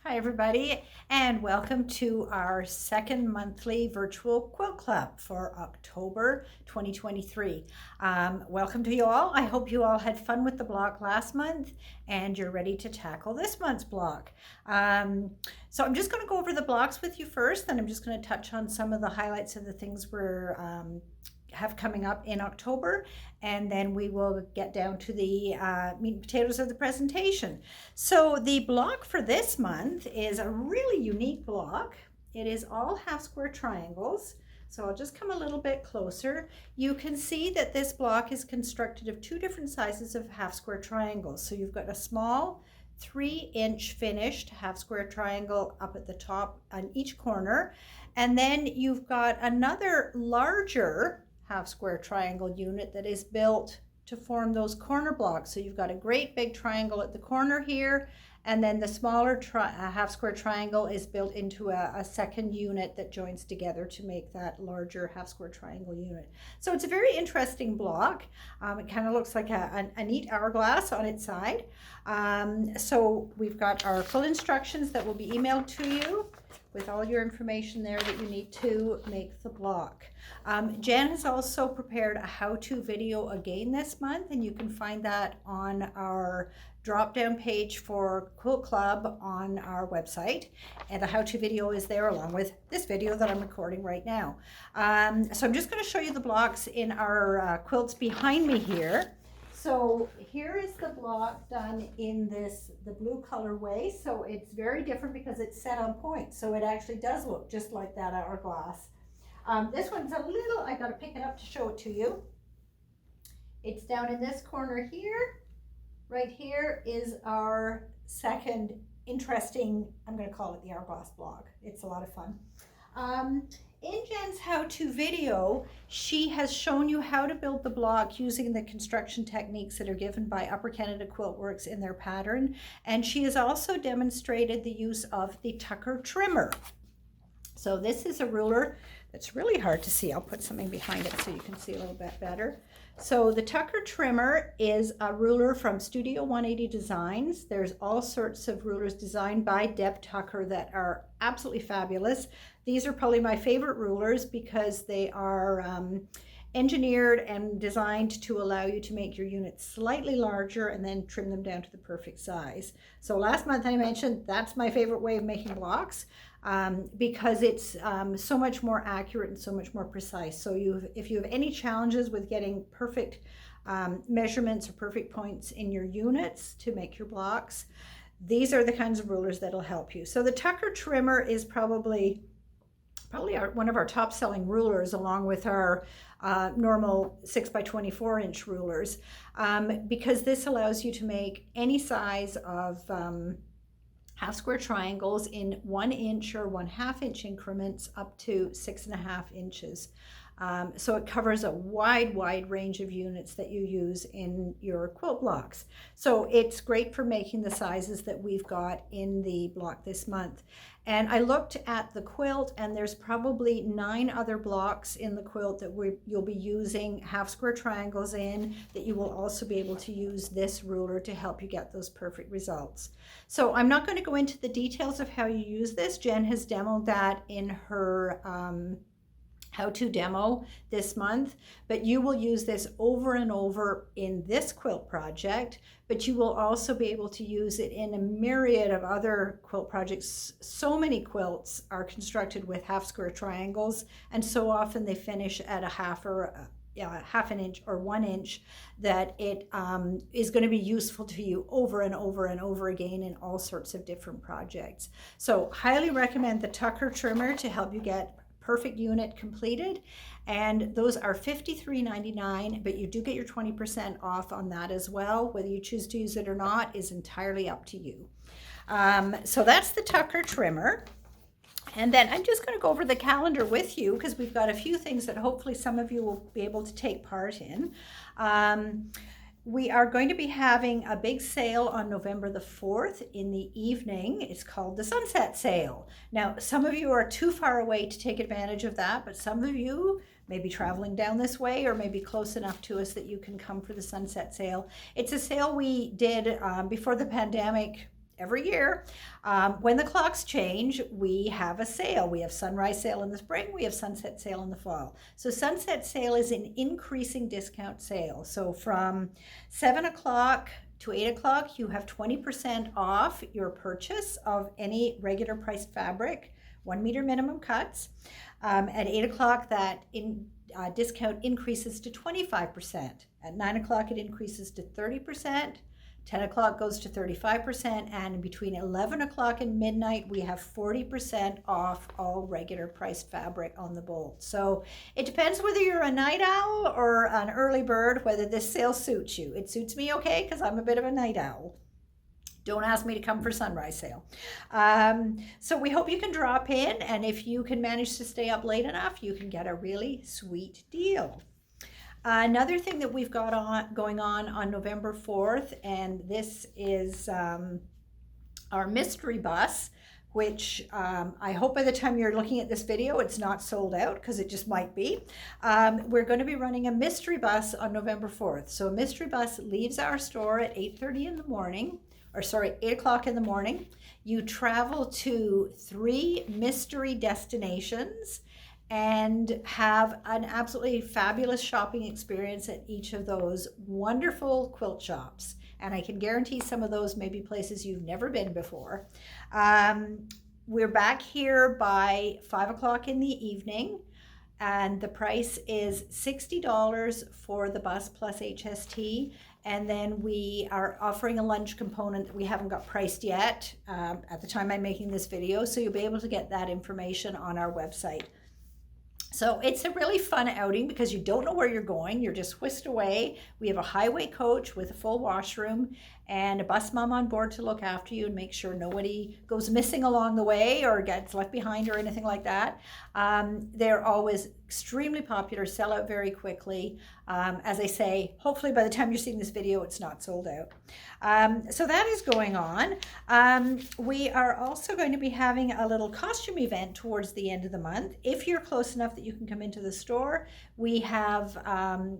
Hi, everybody, and welcome to our second monthly virtual quilt club for October 2023. Welcome to you all. I hope you all had fun with the block last month and you're ready to tackle this month's block. So I'm just going to go over the blocks with you first, then I'm just going to touch on some of the highlights of the things we're have coming up in October, and then we will get down to the meat and potatoes of the presentation. So the block for this month is a really unique block. It is all half square triangles. So I'll just come a little bit closer. You can see that this block is constructed of two different sizes of half square triangles. So you've got a small 3-inch finished half square triangle up at the top on each corner, and then you've got another larger half square triangle unit that is built to form those corner blocks. So you've got a great big triangle at the corner here, and then the smaller half square triangle is built into a second unit that joins together to make that larger half square triangle unit. So it's a very interesting block. It kind of looks like a neat hourglass on its side. So we've got our full instructions that will be emailed to you with all your information there that you need to make the block. Jen has also prepared a how-to video again this month, and you can find that on our drop-down page for Quilt Club on our website, and the how-to video is there along with this video that I'm recording right now. So I'm just going to show you the blocks in our quilts behind me here. So here is the block done in the blue colorway. So it's very different because it's set on point. So it actually does look just like that hourglass. This one's a little, I got to pick it up to show it to you. It's down in this corner here. Right here is our second interesting, I'm going to call it the hourglass block. It's a lot of fun. In Jen's how-to video, she has shown you how to build the block using the construction techniques that are given by Upper Canada Quilt Works in their pattern, and she has also demonstrated the use of the Tucker trimmer. So this is a ruler that's really hard to see. I'll put something behind it so you can see a little bit better. So the Tucker trimmer is a ruler from Studio 180 Designs. There's all sorts of rulers designed by Deb Tucker that are absolutely fabulous. These are probably my favorite rulers because they are engineered and designed to allow you to make your units slightly larger and then trim them down to the perfect size. So last month I mentioned that's my favorite way of making blocks because it's so much more accurate and so much more precise. So if you have any challenges with getting perfect measurements or perfect points in your units to make your blocks, these are the kinds of rulers that'll help you. So the Tucker trimmer is probably one of our top selling rulers, along with our normal 6x24 inch rulers, because this allows you to make any size of half square triangles in 1 inch or 1/2 inch increments up to 6.5 inches. So it covers a wide range of units that you use in your quilt blocks. So it's great for making the sizes that we've got in the block this month. And I looked at the quilt, and there's probably 9 other blocks in the quilt that you'll be using half square triangles in, that you will also be able to use this ruler to help you get those perfect results. So I'm not going to go into the details of how you use this. Jen has demoed that in her how-to demo this month, but you will use this over and over in this quilt project, but you will also be able to use it in a myriad of other quilt projects. So many quilts are constructed with half square triangles, and so often they finish at a half an inch or 1 inch, that it is going to be useful to you over and over and over again in all sorts of different projects. So highly recommend the Tucker trimmer to help you get perfect unit completed, and those are $53.99, but you do get your 20% off on that as well. Whether you choose to use it or not is entirely up to you. So that's the Tucker trimmer. And then I'm just going to go over the calendar with you because we've got a few things that hopefully some of you will be able to take part in. We are going to be having a big sale on November the 4th in the evening. It's called the Sunset Sale. Now, some of you are too far away to take advantage of that, but some of you may be traveling down this way or maybe close enough to us that you can come for the Sunset Sale. It's a sale we did before the pandemic every year, when the clocks change, we have a sale. We have sunrise sale in the spring, we have sunset sale in the fall. So sunset sale is an increasing discount sale. So from 7 o'clock to 8 o'clock, you have 20% off your purchase of any regular priced fabric, 1 meter minimum cuts. At 8 o'clock, that discount increases to 25%. At 9 o'clock, it increases to 30%. 10 o'clock goes to 35%, and between 11 o'clock and midnight, we have 40% off all regular priced fabric on the Bolt. So it depends whether you're a night owl or an early bird, whether this sale suits you. It suits me okay because I'm a bit of a night owl. Don't ask me to come for sunrise sale. So we hope you can drop in, and if you can manage to stay up late enough, you can get a really sweet deal. Another thing that we've got going on November 4th, and this is our mystery bus, which I hope by the time you're looking at this video, it's not sold out, because it just might be. We're going to be running a mystery bus on November 4th. So a mystery bus leaves our store at 8:30 in the morning, or sorry, 8 o'clock in the morning. You travel to 3 mystery destinations and have an absolutely fabulous shopping experience at each of those wonderful quilt shops. And I can guarantee some of those may be places you've never been before. We're back here by 5 o'clock in the evening, and the price is $60 for the bus plus HST. And then we are offering a lunch component that we haven't got priced yet at the time I'm making this video. So you'll be able to get that information on our website. So it's a really fun outing because you don't know where you're going. You're just whisked away. We have a highway coach with a full washroom and a bus mom on board to look after you and make sure nobody goes missing along the way or gets left behind or anything like that. They're always extremely popular, sell out very quickly. As I say, hopefully by the time you're seeing this video, it's not sold out. So that is going on. We are also going to be having a little costume event towards the end of the month. If you're close enough that you can come into the store, we have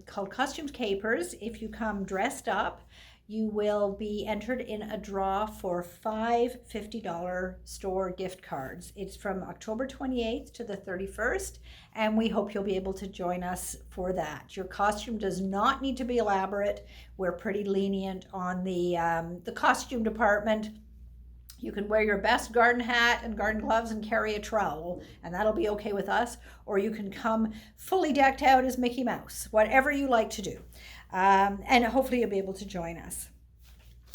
called Costumes Capers. If you come dressed up, you will be entered in a draw for 5 $50 store gift cards. It's from October 28th to the 31st, and we hope you'll be able to join us for that. Your costume does not need to be elaborate. We're pretty lenient on the costume department. You can wear your best garden hat and garden gloves and carry a trowel, and that'll be okay with us. Or you can come fully decked out as Mickey Mouse, whatever you like to do. And hopefully you'll be able to join us.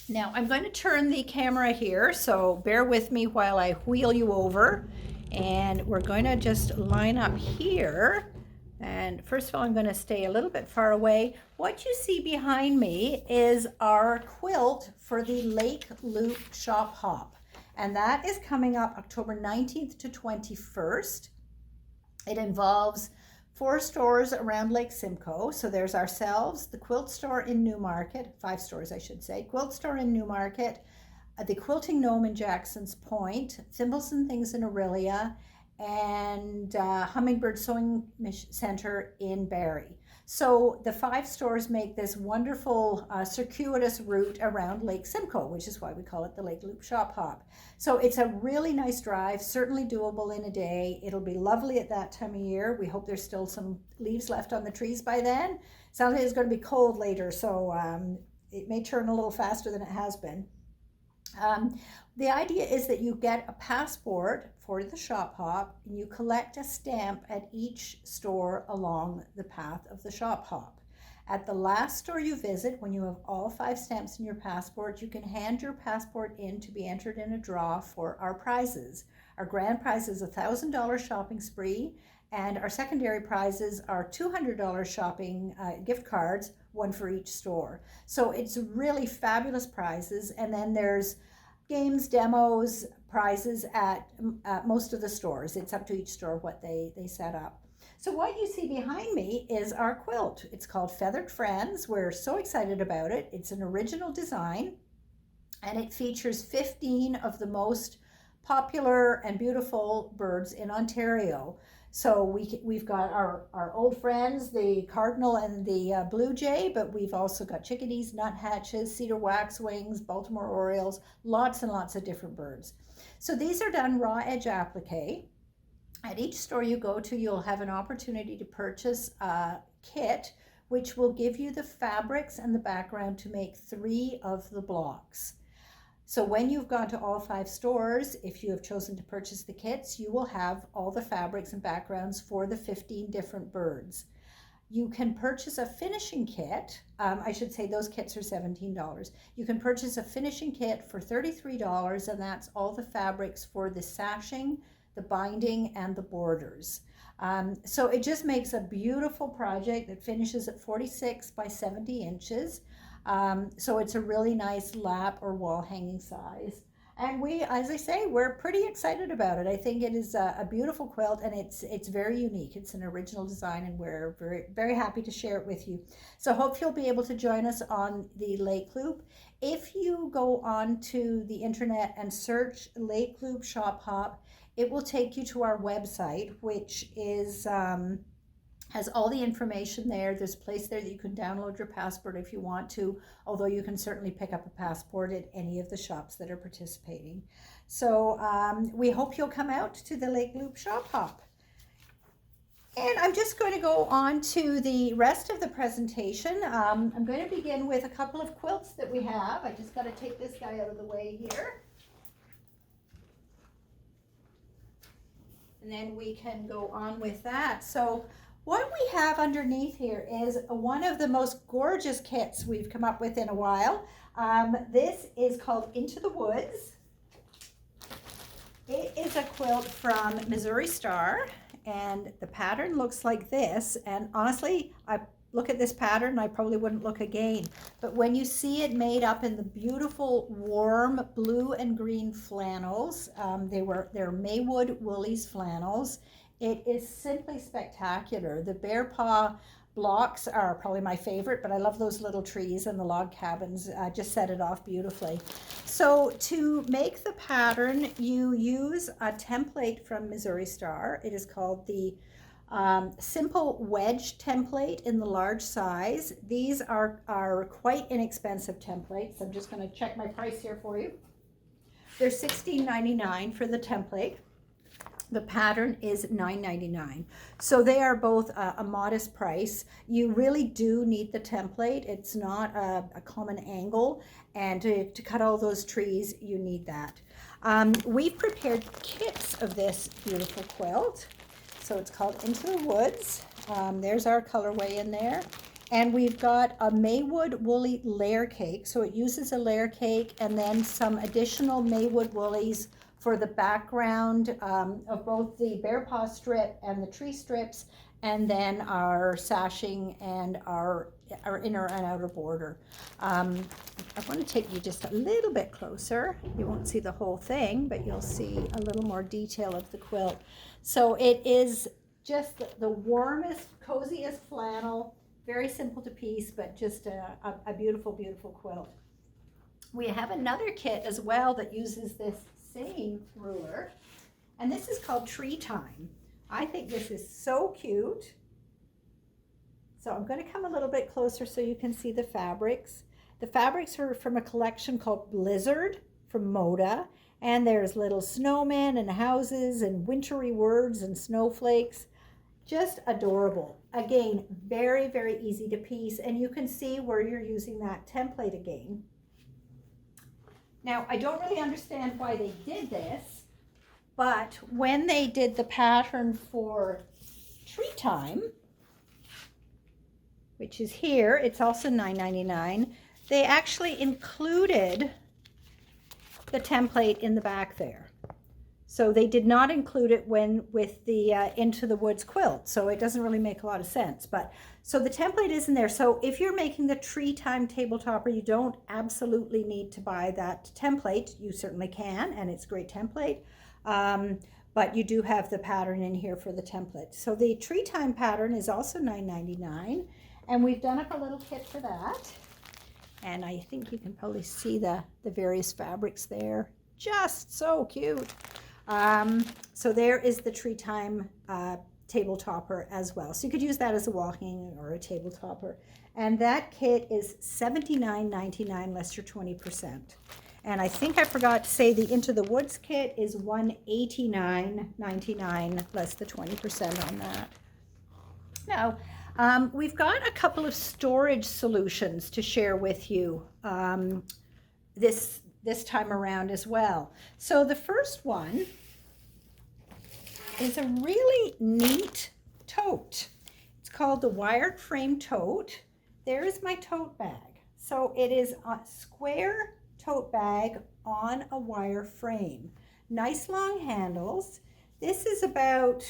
Now I'm going to turn the camera here, so bear with me while I wheel you over. And we're going to just line up here. And first of all, I'm going to stay a little bit far away. What you see behind me is our quilt for the Lake Loop Shop Hop. And that is coming up October 19th to 21st. It involves 4 stores around Lake Simcoe. So there's ourselves, the Quilt Store in Newmarket, 5 stores I should say, Quilt Store in Newmarket, the Quilting Gnome in Jackson's Point, Thimbles and Things in Aurelia, and Hummingbird Sewing Center in Barrie. So the 5 stores make this wonderful circuitous route around Lake Simcoe, which is why we call it the Lake Loop Shop Hop. So it's a really nice drive, certainly doable in a day. It'll be lovely at that time of year. We hope there's still some leaves left on the trees by then. Sounds like it's going to be cold later, so it may turn a little faster than it has been. The idea is that you get a passport for the shop hop and you collect a stamp at each store along the path of the shop hop. At the last store you visit, when you have all 5 stamps in your passport, you can hand your passport in to be entered in a draw for our prizes. Our grand prize is a $1,000 shopping spree, and our secondary prizes are $200 shopping gift cards, 1 for each store. So it's really fabulous prizes, and then there's games, demos, prizes at most of the stores. It's up to each store what they set up. So what you see behind me is our quilt. It's called Feathered Friends. We're so excited about it. It's an original design, and it features 15 of the most popular and beautiful birds in Ontario. So we've got our old friends, the cardinal and the blue jay, but we've also got chickadees, nuthatches, cedar waxwings, Baltimore orioles, lots and lots of different birds. So these are done raw edge applique. At each store you go to, you'll have an opportunity to purchase a kit which will give you the fabrics and the background to make 3 of the blocks. So when you've gone to all 5 stores, if you have chosen to purchase the kits, you will have all the fabrics and backgrounds for the 15 different birds. You can purchase a finishing kit. I should say those kits are $17. You can purchase a finishing kit for $33, and that's all the fabrics for the sashing, the binding, and the borders. So it just makes a beautiful project that finishes at 46 by 70 inches. So it's a really nice lap or wall hanging size. And we, as I say, we're pretty excited about it. I think it is a beautiful quilt, and it's very unique. It's an original design, and we're very, very happy to share it with you. So hope you'll be able to join us on the Lake Loop. If you go on to the internet and search Lake Loop Shop Hop, it will take you to our website, which is has all the information there. There's a place there that you can download your passport if you want to, although you can certainly pick up a passport at any of the shops that are participating. So we hope you'll come out to the Lake Loop Shop Hop. And I'm just going to go on to the rest of the presentation. I'm going to begin with a couple of quilts that we have. I just got to take this guy out of the way here. And then we can go on with that. So what we have underneath here is one of the most gorgeous kits we've come up with in a while. This is called Into the Woods. It is a quilt from Missouri Star, and the pattern looks like this. And honestly, I look at this pattern, I probably wouldn't look again. But when you see it made up in the beautiful warm blue and green flannels, they're Maywood Woolies flannels. It is simply spectacular. The bear paw blocks are probably my favorite, but I love those little trees and the log cabins. Just set it off beautifully. So to make the pattern, you use a template from Missouri Star. It is called the Simple Wedge template in the large size. These are quite inexpensive templates. I'm just going to check my price here for you. They're $16.99 for the template. The pattern is $9.99. So they are both a modest price. You really do need the template. It's not a common angle, and to cut all those trees, you need that. We've prepared kits of this beautiful quilt. So it's called Into the Woods. There's our colorway in there. And we've got a Maywood Woolly layer cake. So it uses a layer cake and then some additional Maywood Woolies for the background of both the bear paw strip and the tree strips, and then our sashing and our inner and outer border. I want to take you just a little bit closer. You won't see the whole thing, but you'll see a little more detail of the quilt. So it is just the warmest, coziest flannel, very simple to piece, but just a beautiful, beautiful quilt. We have another kit as well that uses this same ruler, and this is called Tree Time. I think this is so cute. So I'm going to come a little bit closer so you can see the fabrics. The fabrics are from a collection called Blizzard from Moda, and there's little snowmen and houses and wintry words and snowflakes. Just adorable. Again, very, very easy to piece, and you can see where you're using that template again. Now, I don't really understand why they did this, but when they did the pattern for Tree Time, which is here, it's also $9.99, they actually included the template in the back there. So they did not include it with the Into the Woods quilt, so it doesn't really make a lot of sense. But so the template is in there. So if you're making the Tree Time tabletopper, you don't absolutely need to buy that template. You certainly can, and it's a great template. But you do have the pattern in here for the template. So the Tree Time pattern is also $9.99, and we've done up a little kit for that. And I think you can probably see the various fabrics there. Just so cute. So there is the Tree Time table topper as well. So you could use that as a walking or a table topper. And that kit is $79.99 less your 20%. And I think I forgot to say the Into the Woods kit is $189.99 less the 20% on that. Now, we've got a couple of storage solutions to share with you this time around as well. So the first one is a really neat tote. It's called the Wired Frame Tote. There is my tote bag. So it is a square tote bag on a wire frame. Nice long handles. This is about,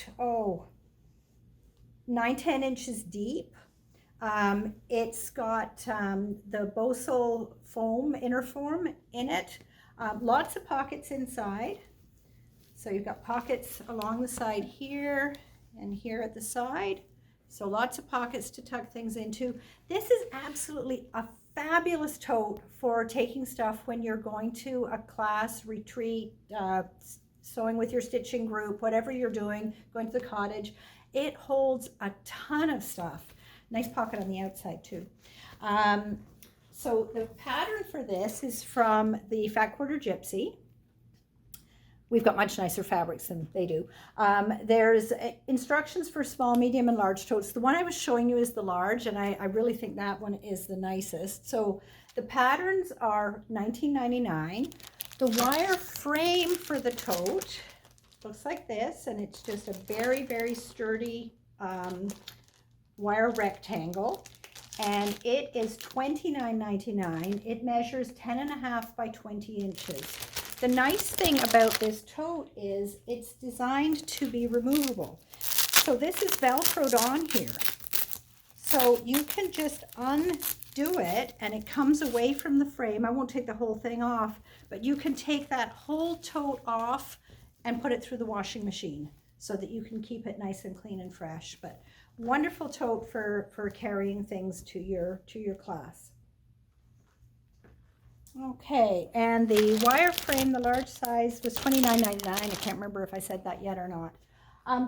9-10 inches deep. It's got the Bosal foam, inner foam in it. Lots of pockets inside. So you've got pockets along the side here and here at the side. So lots of pockets to tuck things into. This is absolutely a fabulous tote for taking stuff when you're going to a class, retreat, sewing with your stitching group, whatever you're doing, going to the cottage. It holds a ton of stuff. Nice pocket on the outside too. So the pattern for this is from the Fat Quarter Gypsy. We've got much nicer fabrics than they do. There's instructions for small, medium, and large totes. The one I was showing you is the large, and I really think that one is the nicest. So the patterns are $19.99. The wire frame for the tote looks like this, and it's just a very, very sturdy wire rectangle, and it is $29.99. It measures 10.5 by 20 inches. The nice thing about this tote is it's designed to be removable. So this is Velcroed on here. So you can just undo it and it comes away from the frame. I won't take the whole thing off, but you can take that whole tote off and put it through the washing machine so that you can keep it nice and clean and fresh. But wonderful tote for carrying things to your class. Okay, and the wire frame, the large size, was $29.99. I can't remember if I said that yet or not.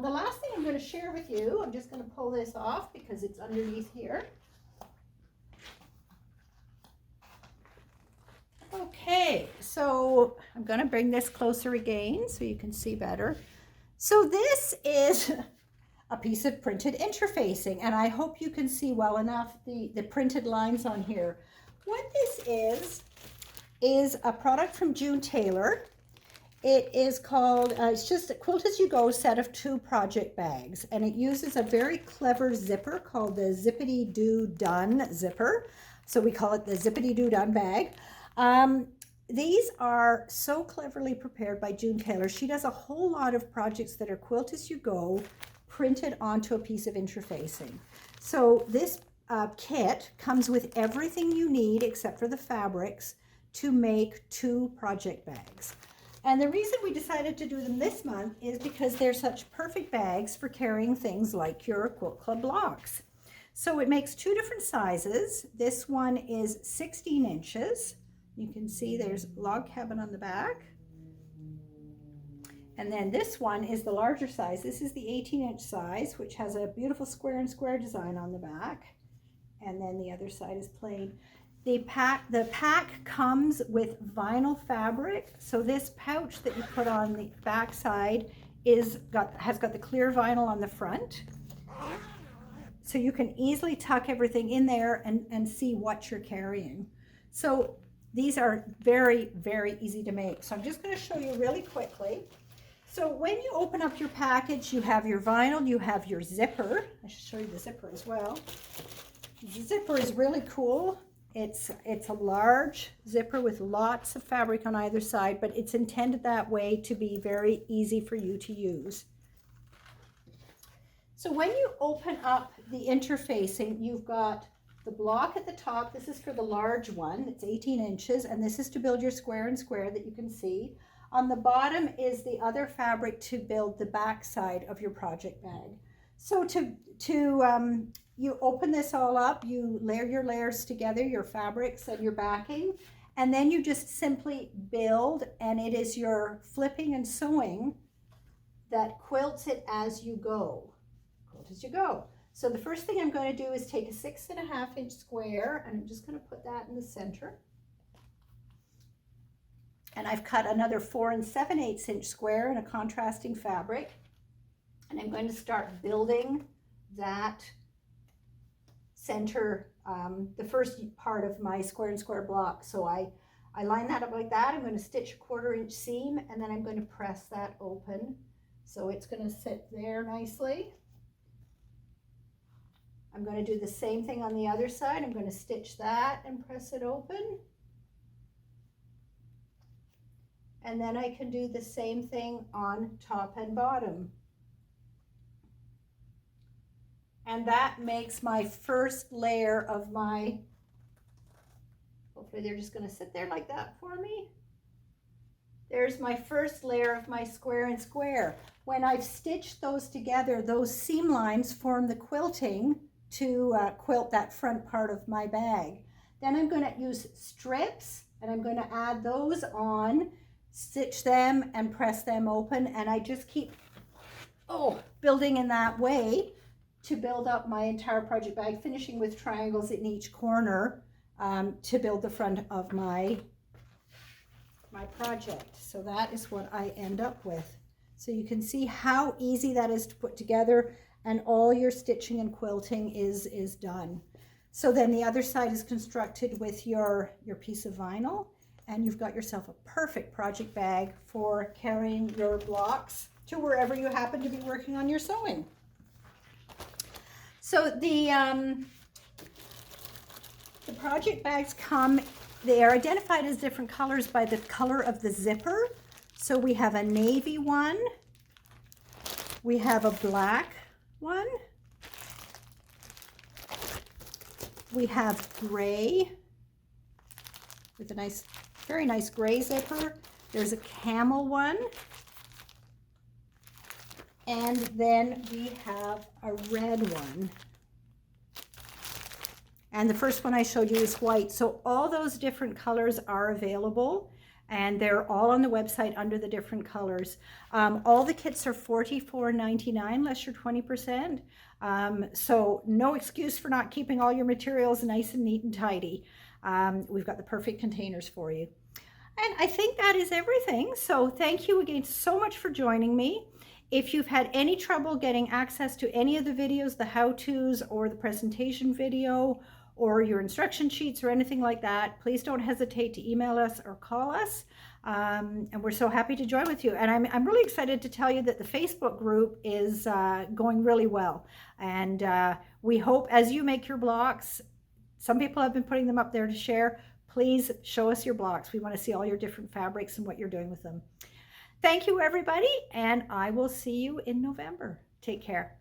The last thing I'm going to share with you, I'm just going to pull this off because it's underneath here. Okay, so I'm going to bring this closer again so you can see better. So this is a piece of printed interfacing, and I hope you can see well enough the printed lines on here. What this is a product from June Taylor. It is called, it's just a Quilt As You Go set of 2 project bags, and it uses a very clever zipper called the Zippity Doo Done zipper. So we call it the Zippity Doo Done bag. These are so cleverly prepared by June Taylor. She does a whole lot of projects that are Quilt As You Go printed onto a piece of interfacing. So this kit comes with everything you need except for the fabrics to make 2 project bags. And the reason we decided to do them this month is because they're such perfect bags for carrying things like your Quilt Club blocks. So it makes 2 different sizes. This one is 16 inches. You can see there's log cabin on the back. And then this one is the larger size. This is the 18-inch size, which has a beautiful square and square design on the back. And then the other side is plain. The pack comes with vinyl fabric. So this pouch that you put on the back side has got the clear vinyl on the front. So you can easily tuck everything in there and see what you're carrying. So these are very, very easy to make. So I'm just going to show you really quickly. So when you open up your package, you have your vinyl, you have your zipper. I should show you the zipper as well. The zipper is really cool. It's a large zipper with lots of fabric on either side, but it's intended that way to be very easy for you to use. So when you open up the interfacing, you've got the block at the top. This is for the large one. It's 18 inches, and this is to build your square and square that you can see. On the bottom is the other fabric to build the back side of your project bag. So you open this all up, you layer your layers together, your fabrics and your backing, and then you just simply build, and it is your flipping and sewing that quilts it as you go. build as you go. So the first thing I'm going to do is take a 6.5 inch square, and I'm just going to put that in the center. And I've cut another 4 7/8 inch square in a contrasting fabric. And I'm going to start building that center, the first part of my square and square block. So I line that up like that. I'm going to stitch a 1/4 inch seam, and then I'm going to press that open. So it's going to sit there nicely. I'm going to do the same thing on the other side. I'm going to stitch that and press it open. And then I can do the same thing on top and bottom. And that makes my first layer of my, hopefully they're just going to sit there like that for me. There's my first layer of my square and square. When I've stitched those together, those seam lines form the quilting to quilt that front part of my bag. Then I'm going to use strips, and I'm going to add those on, stitch them and press them open, and I just keep building in that way to build up my entire project bag, finishing with triangles in each corner to build the front of my project. So that is what I end up with. So you can see how easy that is to put together, and all your stitching and quilting is done. So then the other side is constructed with your piece of vinyl, and you've got yourself a perfect project bag for carrying your blocks to wherever you happen to be working on your sewing. So the project bags come, they are identified as different colors by the color of the zipper. So we have a navy one, we have a black one, we have gray with a nice, very nice gray zipper. There's a camel one, and then we have a red one. And the first one I showed you is white. So all those different colors are available, and they're all on the website under the different colors. All the kits are $44.99 less your 20%. So no excuse for not keeping all your materials nice and neat and tidy. We've got the perfect containers for you. And I think that is everything. So thank you again so much for joining me. If you've had any trouble getting access to any of the videos, the how-tos or the presentation video, or your instruction sheets or anything like that, please don't hesitate to email us or call us. And we're so happy to join with you. And I'm really excited to tell you that the Facebook group is going really well. And we hope as you make your blocks, some people have been putting them up there to share. Please show us your blocks. We want to see all your different fabrics and what you're doing with them. Thank you, everybody, and I will see you in November. Take care.